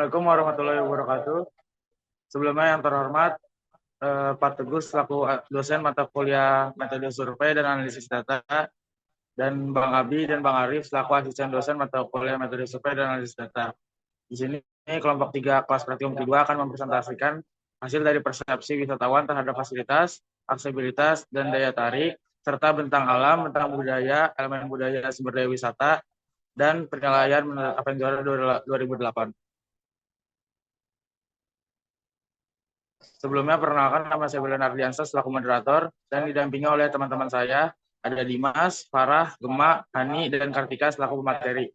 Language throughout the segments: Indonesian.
Assalamualaikum warahmatullahi wabarakatuh. Sebelumnya yang terhormat, Pak Teguh selaku dosen mata kuliah metode survei dan analisis data, dan Bang Abi dan Bang Arif selaku asisten dosen mata kuliah metode survei dan analisis data. Di sini kelompok 3 kelas praktikum kedua akan mempresentasikan hasil dari persepsi wisatawan terhadap fasilitas, aksesibilitas, dan daya tarik, serta bentang alam, bentang budaya, elemen budaya sumber daya wisata, dan penilaian menurut apa yang juara 2008. Sebelumnya perkenalkan, nama saya Wildan Ardiansyah selaku moderator dan didampingi oleh teman-teman saya, ada Dimas, Farah, Gema, Hani, dan Kartika selaku pemateri.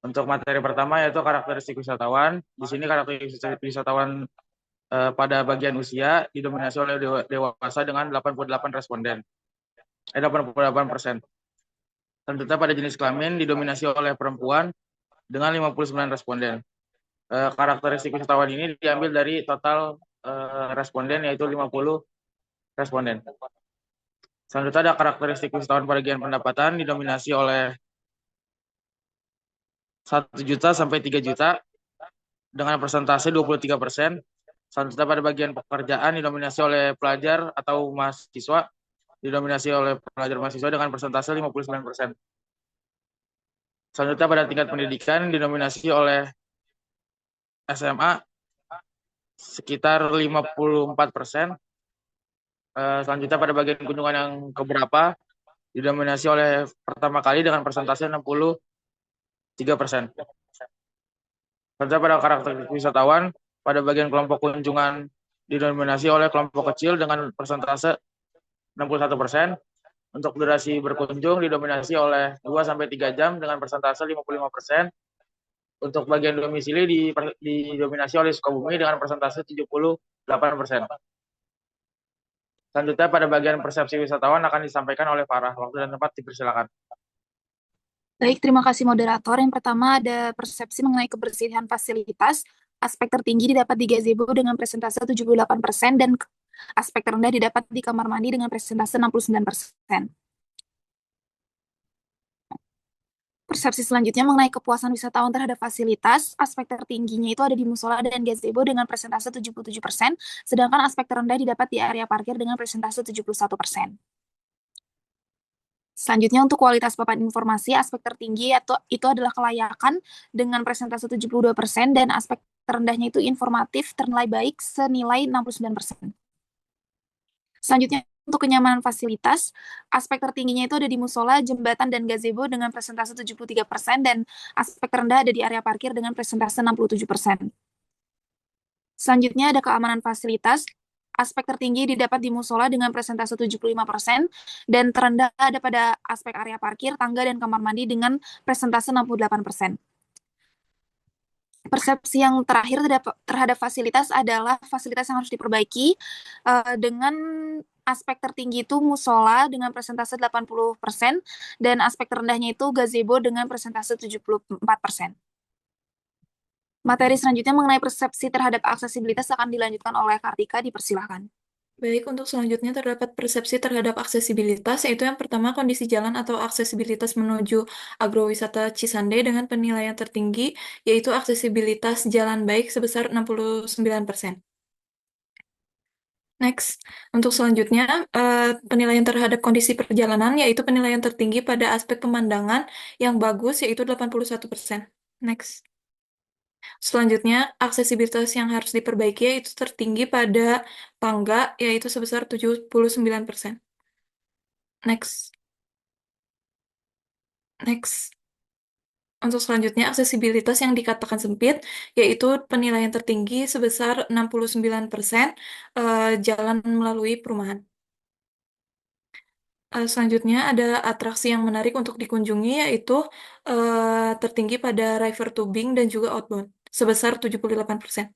Untuk materi pertama yaitu karakteristik wisatawan. Di sini karakteristik wisatawan pada bagian usia didominasi oleh dewasa dengan 88 responden. 88%. Selanjutnya pada jenis kelamin didominasi oleh perempuan dengan 59 responden. Karakteristik wisatawan ini diambil dari total responden yaitu 50 responden. Selanjutnya ada karakteristik wisatawan pada bagian pendapatan didominasi oleh 1 juta sampai 3 juta dengan persentase 23%. Selanjutnya pada bagian pekerjaan didominasi oleh pelajar atau mahasiswa, didominasi oleh pelajar mahasiswa dengan persentase 59%. Selanjutnya pada tingkat pendidikan didominasi oleh SMA sekitar 54%. Selanjutnya pada bagian kunjungan yang keberapa didominasi oleh pertama kali dengan persentase 63%. Serta pada karakter wisatawan, pada bagian kelompok kunjungan didominasi oleh kelompok kecil dengan persentase 61%. Untuk durasi berkunjung didominasi oleh 2-3 jam dengan persentase 55%. Untuk bagian domisili didominasi oleh Sukabumi dengan persentase 78%. Selanjutnya pada bagian persepsi wisatawan akan disampaikan oleh Farah. Waktu dan tempat dipersilakan. Baik, terima kasih moderator. Yang pertama ada persepsi mengenai kebersihan fasilitas. Aspek tertinggi didapat di gazebo dengan presentase 78% dan aspek terendah didapat di kamar mandi dengan presentase 69%. Persepsi selanjutnya mengenai kepuasan wisatawan terhadap fasilitas. Aspek tertingginya itu ada di musola dan gazebo dengan presentase 77%, sedangkan aspek terendah didapat di area parkir dengan presentase 71%. Selanjutnya untuk kualitas papan informasi, aspek tertinggi itu adalah kelayakan dengan presentase 72% dan aspek terendahnya itu informatif ternilai baik senilai 69%. Selanjutnya untuk kenyamanan fasilitas, aspek tertingginya itu ada di musola, jembatan, dan gazebo dengan presentase 73% dan aspek terendah ada di area parkir dengan presentase 67%. Selanjutnya ada keamanan fasilitas. Aspek tertinggi didapat di musola dengan presentase 75% dan terendah ada pada aspek area parkir, tangga, dan kamar mandi dengan presentase 68%. Persepsi yang terakhir terhadap fasilitas adalah fasilitas yang harus diperbaiki dengan aspek tertinggi itu musola dengan presentase 80% dan aspek terendahnya itu gazebo dengan presentase 74%. Materi selanjutnya mengenai persepsi terhadap aksesibilitas akan dilanjutkan oleh Kartika, dipersilahkan. Baik, untuk selanjutnya terdapat persepsi terhadap aksesibilitas, yaitu yang pertama kondisi jalan atau aksesibilitas menuju agrowisata Cisande dengan penilaian tertinggi, yaitu aksesibilitas jalan baik sebesar 69%. Next, untuk selanjutnya penilaian terhadap kondisi perjalanan, yaitu penilaian tertinggi pada aspek pemandangan yang bagus, yaitu 81%. Next. Selanjutnya, aksesibilitas yang harus diperbaiki yaitu tertinggi pada tangga, yaitu sebesar 79%. Next. Next. Untuk selanjutnya, aksesibilitas yang dikatakan sempit, yaitu penilaian tertinggi sebesar 69% jalan melalui perumahan. Selanjutnya, ada atraksi yang menarik untuk dikunjungi, yaitu tertinggi pada river tubing dan juga outbound, sebesar 78%.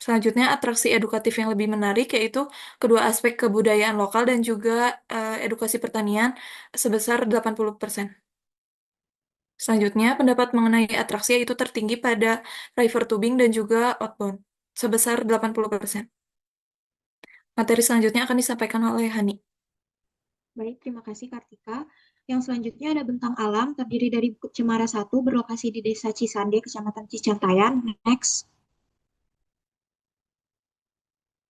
Selanjutnya, atraksi edukatif yang lebih menarik yaitu kedua aspek kebudayaan lokal dan juga edukasi pertanian sebesar 80%. Selanjutnya, pendapat mengenai atraksi yaitu tertinggi pada river tubing dan juga outbound sebesar 80%. Materi selanjutnya akan disampaikan oleh Hani. Baik, terima kasih Kartika. Yang selanjutnya ada bentang alam terdiri dari Bukit Cemara 1 berlokasi di Desa Cisande, Kecamatan Cicatayan. Next.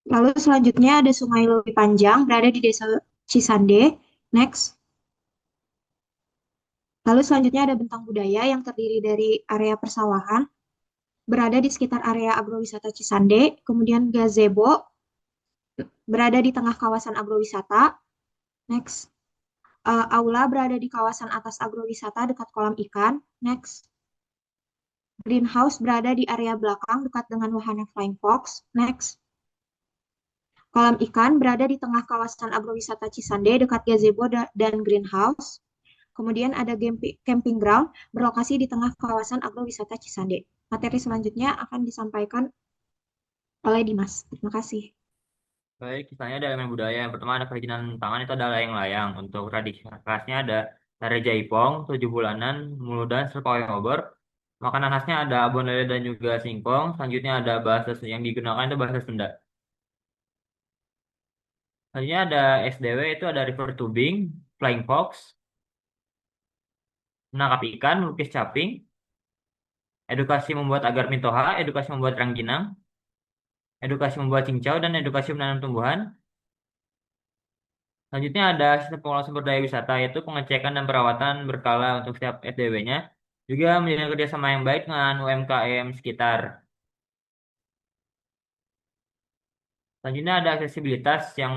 Lalu selanjutnya ada Sungai Lewi Panjang berada di Desa Cisande. Next. Lalu selanjutnya ada bentang budaya yang terdiri dari area persawahan berada di sekitar area agrowisata Cisande. Kemudian gazebo berada di tengah kawasan agrowisata. Next. Aula berada di kawasan atas agrowisata dekat kolam ikan. Next. Greenhouse berada di area belakang dekat dengan wahana Flying Fox. Next. Kolam ikan berada di tengah kawasan agrowisata Cisande dekat gazebo dan greenhouse. Kemudian ada camping ground berlokasi di tengah kawasan agrowisata Cisande. Materi selanjutnya akan disampaikan oleh Dimas. Terima kasih. Baik, misalnya ada elemen budaya. Yang pertama ada kerajinan tangan, itu ada layang-layang. Untuk tradisi khasnya ada tari jaipong, 7 bulanan, muludan, serta wayang obor. Makanan khasnya ada abon lele dan juga singkong. Selanjutnya ada bahasa yang digunakan itu bahasa Sunda. Selanjutnya ada SDW, itu ada river tubing, flying fox, menangkap ikan, melukis caping, edukasi membuat agar mintoha, edukasi membuat rangginang, edukasi membuat cincau, dan edukasi menanam tumbuhan. Selanjutnya ada sistem pengelolaan sumber daya wisata, yaitu pengecekan dan perawatan berkala untuk setiap SDW-nya, juga menjalin kerjasama yang baik dengan UMKM sekitar. Selanjutnya ada aksesibilitas yang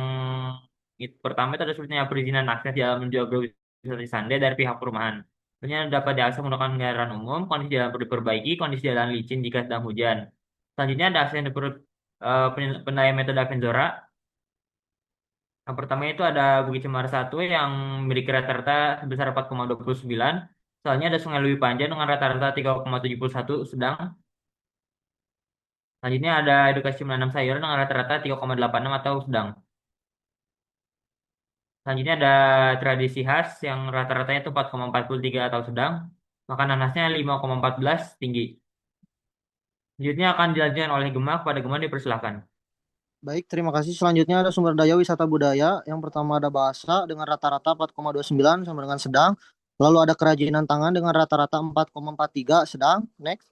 pertama itu ada sulitnya perizinan akses dalam menuju agrowisata Cisande dari pihak perumahan. Selanjutnya dapat diakses menggunakan kendaraan umum, kondisi jalan perlu diperbaiki, kondisi jalan licin jika sedang hujan. Selanjutnya ada akses yang penilaian metode Avenzora. Yang pertama itu ada Bukit Cemara 1 yang memiliki rata-rata sebesar 4,29. Soalnya ada Sungai Lewi Panjang dengan rata-rata 3,71 sedang. Selanjutnya ada edukasi menanam sayur dengan rata-rata 3,86 atau sedang. Selanjutnya ada tradisi khas yang rata-ratanya itu 4,43 atau sedang. Makanan khasnya 5,14 tinggi. Selanjutnya akan dilanjutkan oleh Gemma. Kepada Gemma dipersilahkan. Baik, terima kasih. Selanjutnya ada sumber daya wisata budaya. Yang pertama ada bahasa dengan rata-rata 4,29 sama dengan sedang. Lalu ada kerajinan tangan dengan rata-rata 4,43 sedang. Next.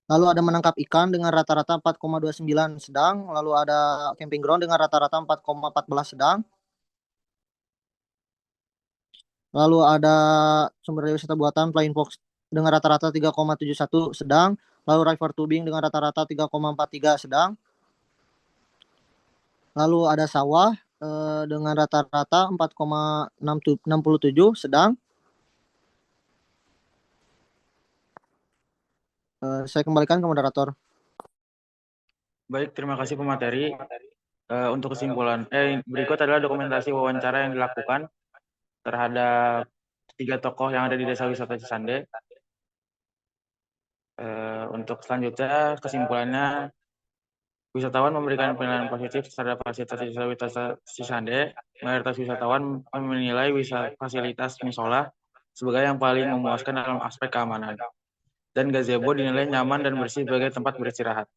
Lalu ada menangkap ikan dengan rata-rata 4,29 sedang. Lalu ada camping ground dengan rata-rata 4,14 sedang. Lalu ada sumber daya wisata buatan Flying Fox dengan rata-rata 3,71 sedang. Lalu river tubing dengan rata-rata 3,43 sedang. Lalu ada sawah dengan rata-rata 4,67 sedang. Saya kembalikan ke moderator. Baik, terima kasih pemateri. Untuk kesimpulan, berikut adalah dokumentasi wawancara yang dilakukan terhadap 3 tokoh yang ada di Desa Wisata Cisande. Untuk selanjutnya, kesimpulannya, wisatawan memberikan penilaian positif terhadap fasilitas Desa Wisata Cisande. Mayoritas wisatawan menilai fasilitas musola sebagai yang paling memuaskan dalam aspek keamanan. Dan gazebo dinilai nyaman dan bersih sebagai tempat beristirahat.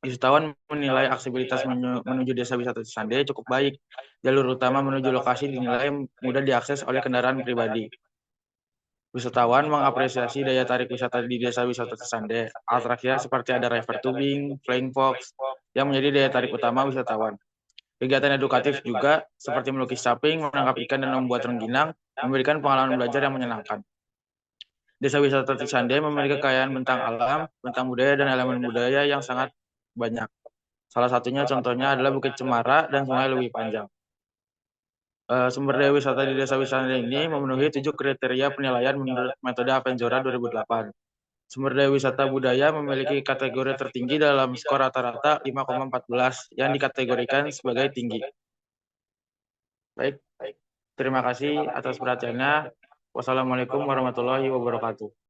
Wisatawan menilai aksesibilitas menuju Desa Wisata Cisande cukup baik. Jalur utama menuju lokasi dinilai mudah diakses oleh kendaraan pribadi. Wisatawan mengapresiasi daya tarik wisata di Desa Wisata Cisande. Atraksinya seperti ada river tubing, flying fox, yang menjadi daya tarik utama wisatawan. Kegiatan edukatif juga seperti melukis caping, menangkap ikan, dan membuat rengginang memberikan pengalaman belajar yang menyenangkan. Desa Wisata Cisande memiliki kekayaan bentang alam, bentang budaya, dan elemen budaya yang sangat banyak. Salah satunya contohnya adalah Bukit Cemara dan Sungai Lewi Panjang. Sumber daya wisata di Desa Wisata ini memenuhi 7 kriteria penilaian menurut metode Avenzora 2008. Sumber daya wisata budaya memiliki kategori tertinggi dalam skor rata-rata 5,14 yang dikategorikan sebagai tinggi. Baik, terima kasih atas perhatiannya. Wassalamualaikum warahmatullahi wabarakatuh.